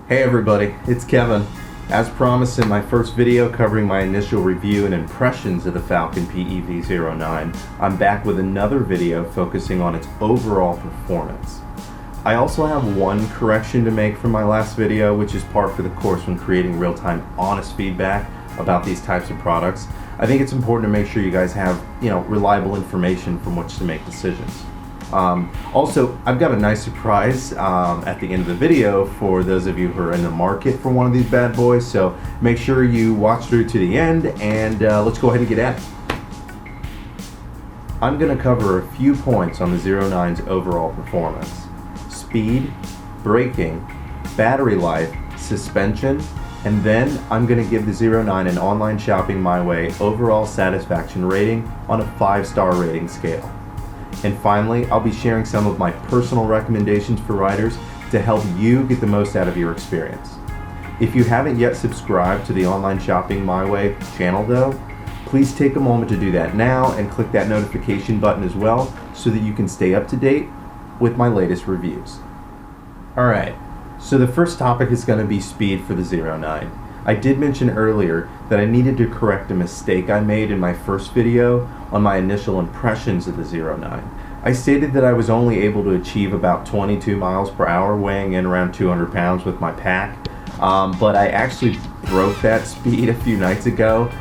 Hey everybody, it's Kevin. As promised in my first video covering my initial review and impressions of the Falcon PEV09, I'm back with another video focusing on its overall performance. I also have one correction to make from my last video, which is par for the course when creating real-time honest feedback about these types of products. I think it's important to make sure you guys have, reliable information from which to make decisions. Also, I've got a nice surprise at the end of the video for those of you who are in the market for one of these bad boys, so make sure you watch through to the end and let's go ahead and get at it. I'm going to cover a few points on the 09's overall performance: speed, braking, battery life, suspension, and then I'm going to give the 09 an Online Shopping My Way overall satisfaction rating on a 5-star rating scale. And finally, I'll be sharing some of my personal recommendations for riders to help you get the most out of your experience. If you haven't yet subscribed to the Online Shopping My Way channel though, please take a moment to do that now and click that notification button as well so that you can stay up to date with my latest reviews. Alright, so the first topic is going to be speed for the 09. I did mention earlier that I needed to correct a mistake I made in my first video on my initial impressions of the 09. I stated that I was only able to achieve about 22 miles per hour weighing in around 200 pounds with my pack, but I actually broke that speed a few nights ago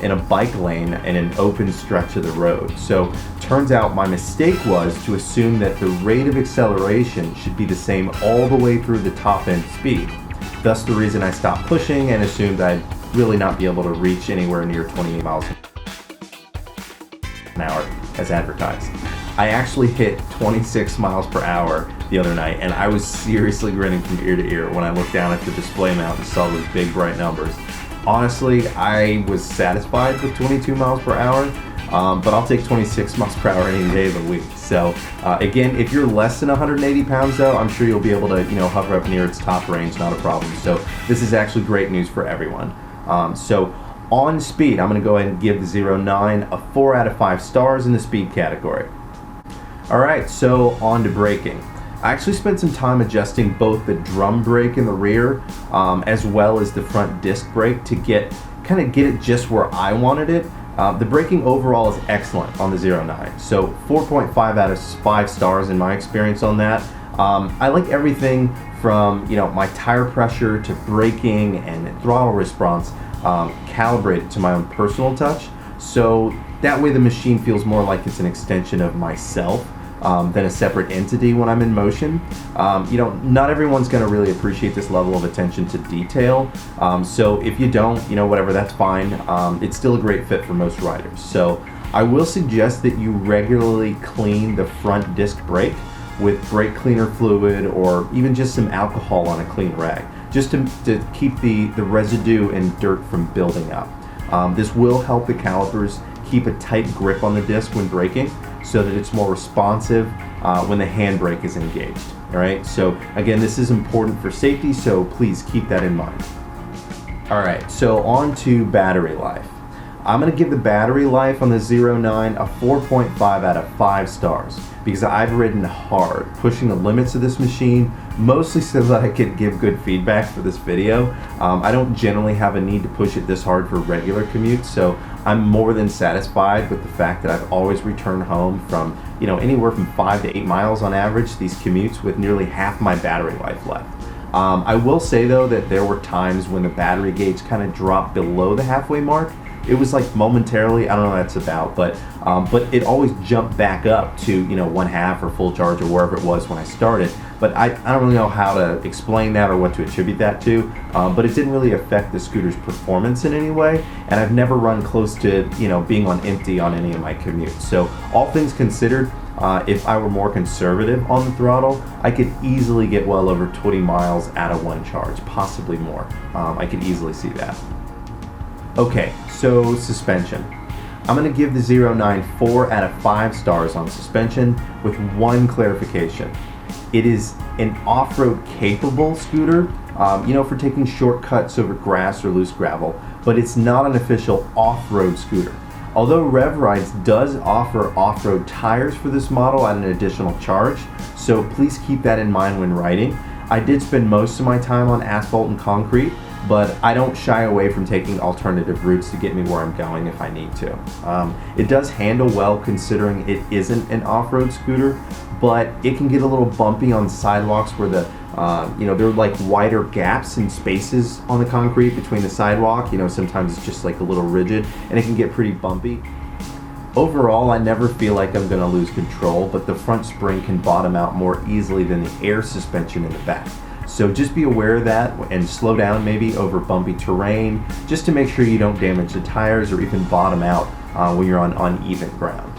in a bike lane in an open stretch of the road. So turns out my mistake was to assume that the rate of acceleration should be the same all the way through the top end speed. Thus the reason I stopped pushing and assumed I'd really not be able to reach anywhere near 28 miles an hour as advertised. I actually hit 26 miles per hour the other night, and I was seriously grinning from ear to ear when I looked down at the display mount and saw those big bright numbers. Honestly, I was satisfied with 22 miles per hour, but I'll take 26 miles per hour any day of the week. So again, if you're less than 180 pounds though, I'm sure you'll be able to hover up near its top range, not a problem. So this is actually great news for everyone. So on speed, I'm going to go ahead and give the 09 a 4 out of 5 stars in the speed category. Alright, so on to braking. I actually spent some time adjusting both the drum brake in the rear as well as the front disc brake to get it just where I wanted it. The braking overall is excellent on the 09, so 4.5 out of 5 stars in my experience on that. I like everything from my tire pressure to braking and throttle response calibrated to my own personal touch, so that way the machine feels more like it's an extension of myself than a separate entity when I'm in motion. Not everyone's going to really appreciate this level of attention to detail, so if you don't, whatever, that's fine. It's still a great fit for most riders. So I will suggest that you regularly clean the front disc brake with brake cleaner fluid or even just some alcohol on a clean rag, just to keep the residue and dirt from building up. This will help the calipers keep a tight grip on the disc when braking, so that it's more responsive when the handbrake is engaged. All right, so again, this is important for safety, so please keep that in mind. All right, so on to battery life. I'm going to give the battery life on the 09 a 4.5 out of 5 stars because I've ridden hard, pushing the limits of this machine, mostly so that I could give good feedback for this video. I don't generally have a need to push it this hard for regular commutes, so I'm more than satisfied with the fact that I've always returned home from anywhere from 5 to 8 miles on average these commutes with nearly half my battery life left. I will say though that there were times when the battery gauge kind of dropped below the halfway mark. It was like momentarily, I don't know what that's about, but it always jumped back up to 1/2 or full charge or wherever it was when I started. But I don't really know how to explain that or what to attribute that to, but it didn't really affect the scooter's performance in any way, and I've never run close to being on empty on any of my commutes. So all things considered, if I were more conservative on the throttle, I could easily get well over 20 miles out of one charge, possibly more. I could easily see that. Okay, so suspension. I'm going to give the 09 4 out of 5 stars on suspension with one clarification. It is an off-road capable scooter, for taking shortcuts over grass or loose gravel, but it's not an official off-road scooter. Although RevRides does offer off-road tires for this model at an additional charge, so please keep that in mind when riding. I did spend most of my time on asphalt and concrete, but I don't shy away from taking alternative routes to get me where I'm going if I need to. It does handle well considering it isn't an off-road scooter, but it can get a little bumpy on sidewalks where there are like wider gaps and spaces on the concrete between the sidewalk. Sometimes it's just like a little rigid and it can get pretty bumpy. Overall, I never feel like I'm gonna lose control, but the front spring can bottom out more easily than the air suspension in the back. So just be aware of that and slow down maybe over bumpy terrain, just to make sure you don't damage the tires or even bottom out when you're on uneven ground.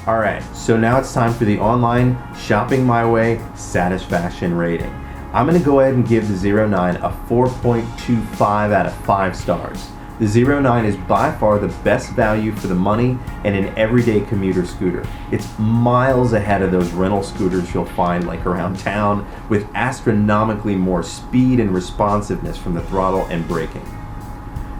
All right, so now it's time for the online Shopping My Way satisfaction rating. I'm gonna go ahead and give the Zero 9 a 4.25 out of 5 stars. The Zero 9 is by far the best value for the money and an everyday commuter scooter. It's miles ahead of those rental scooters you'll find like around town, with astronomically more speed and responsiveness from the throttle and braking.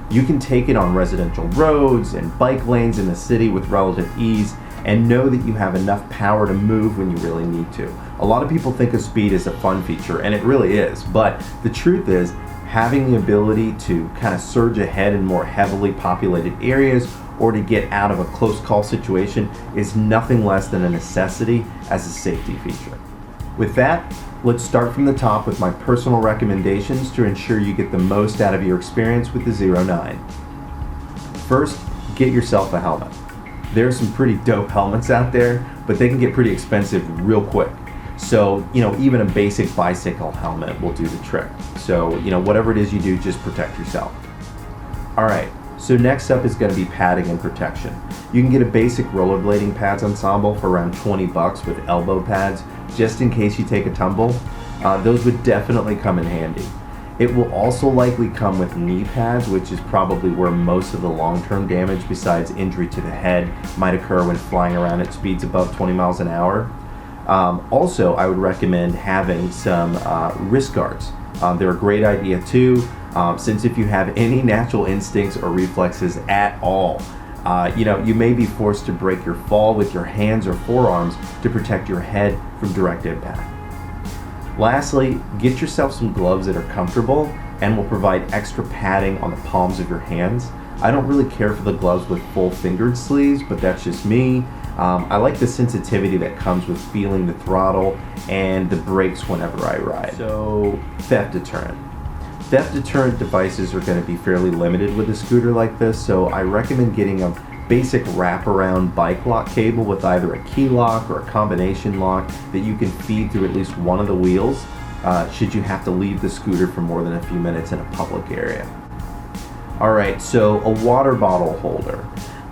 You can take it on residential roads and bike lanes in the city with relative ease, and know that you have enough power to move when you really need to. A lot of people think of speed as a fun feature, and it really is, but the truth is, having the ability to kind of surge ahead in more heavily populated areas or to get out of a close call situation is nothing less than a necessity as a safety feature. With that, let's start from the top with my personal recommendations to ensure you get the most out of your experience with the Zero 9. First, get yourself a helmet. There are some pretty dope helmets out there, but they can get pretty expensive real quick. So, even a basic bicycle helmet will do the trick. So, whatever it is you do, just protect yourself. All right, so next up is going to be padding and protection. You can get a basic rollerblading pads ensemble for around $20 with elbow pads, just in case you take a tumble. Those would definitely come in handy. It will also likely come with knee pads, which is probably where most of the long-term damage besides injury to the head might occur when flying around at speeds above 20 miles an hour. Also, I would recommend having some wrist guards. They're a great idea too, since if you have any natural instincts or reflexes at all, you may be forced to break your fall with your hands or forearms to protect your head from direct impact. Lastly, get yourself some gloves that are comfortable and will provide extra padding on the palms of your hands. I don't really care for the gloves with full fingered sleeves, but that's just me. I like the sensitivity that comes with feeling the throttle and the brakes whenever I ride. So, theft deterrent. Theft deterrent devices are going to be fairly limited with a scooter like this, so I recommend getting a basic wraparound bike lock cable with either a key lock or a combination lock that you can feed through at least one of the wheels should you have to leave the scooter for more than a few minutes in a public area. Alright, so a water bottle holder.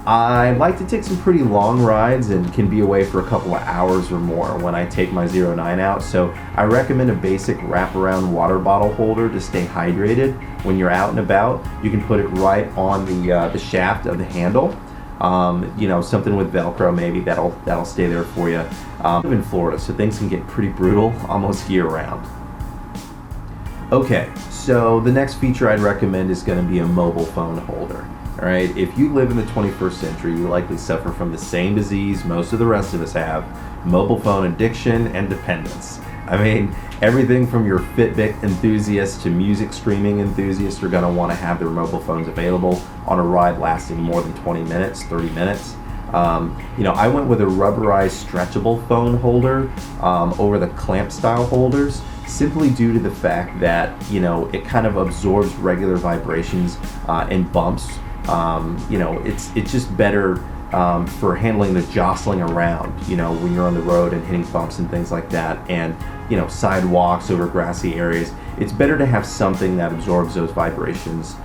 I like to take some pretty long rides and can be away for a couple of hours or more when I take my Zero 9 out, so I recommend a basic wraparound water bottle holder to stay hydrated when you're out and about. You can put it right on the shaft of the handle. Something with Velcro maybe that'll stay there for you. I live in Florida, so things can get pretty brutal almost year round. Okay, so the next feature I'd recommend is going to be a mobile phone holder. All right, if you live in the 21st century, you likely suffer from the same disease most of the rest of us have: mobile phone addiction and dependence. I mean, everything from your Fitbit enthusiasts to music streaming enthusiasts are going to want to have their mobile phones available on a ride lasting more than 20 minutes, 30 minutes. I went with a rubberized stretchable phone holder over the clamp style holders, simply due to the fact that, it kind of absorbs regular vibrations and bumps. It's just better for handling the jostling around, when you're on the road and hitting bumps and things like that, and, sidewalks over grassy areas. It's better to have something that absorbs those vibrations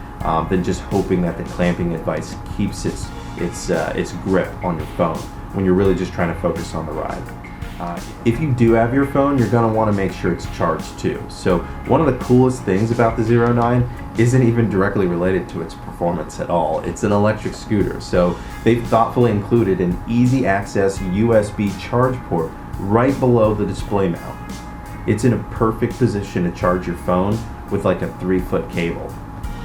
than just hoping that the clamping device keeps its grip on your phone when you're really just trying to focus on the ride. If you do have your phone, you're going to want to make sure it's charged too. So one of the coolest things about the Zero 9 isn't even directly related to its performance at all. It's an electric scooter, so they've thoughtfully included an easy access USB charge port right below the display mount. It's in a perfect position to charge your phone with like a 3-foot cable,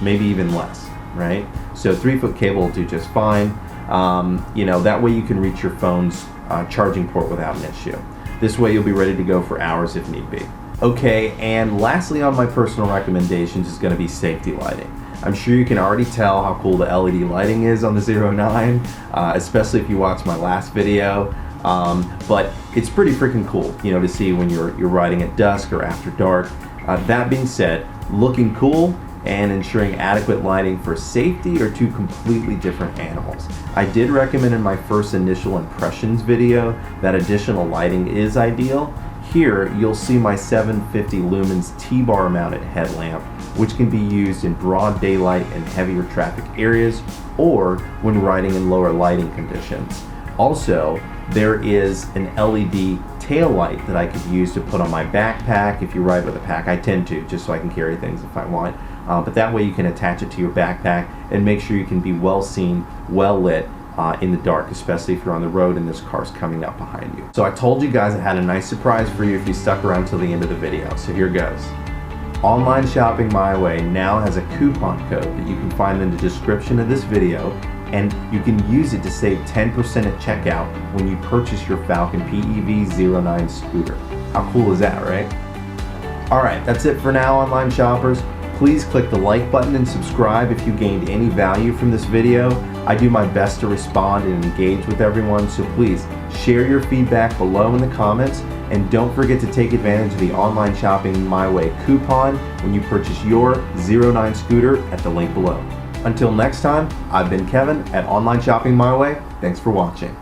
maybe even less, right? So 3-foot cable will do just fine. That way you can reach your phone's charging port without an issue. This way you'll be ready to go for hours if need be. Okay, and lastly on my personal recommendations is going to be safety lighting. I'm sure you can already tell how cool the LED lighting is on the 09, especially if you watched my last video. But it's pretty freaking cool, you know, to see when you're riding at dusk or after dark. That being said, looking cool and ensuring adequate lighting for safety are two completely different animals. I did recommend in my first initial impressions video that additional lighting is ideal. Here you'll see my 750 lumens T-bar mounted headlamp, which can be used in broad daylight and heavier traffic areas or when riding in lower lighting conditions. Also, there is an LED tail light that I could use to put on my backpack if you ride with a pack. I tend to, just so I can carry things if I want. But that way you can attach it to your backpack and make sure you can be well seen, well lit in the dark, especially if you're on the road and this car's coming up behind you. So I told you guys I had a nice surprise for you if you stuck around till the end of the video. So here goes. Online Shopping My Way now has a coupon code that you can find in the description of this video, and you can use it to save 10% at checkout when you purchase your Falcon PEV09 scooter. How cool is that, right? Alright, that's it for now, online shoppers. Please click the like button and subscribe if you gained any value from this video. I do my best to respond and engage with everyone, so please share your feedback below in the comments, and don't forget to take advantage of the Online Shopping My Way coupon when you purchase your 09 scooter at the link below. Until next time, I've been Kevin at Online Shopping My Way. Thanks for watching.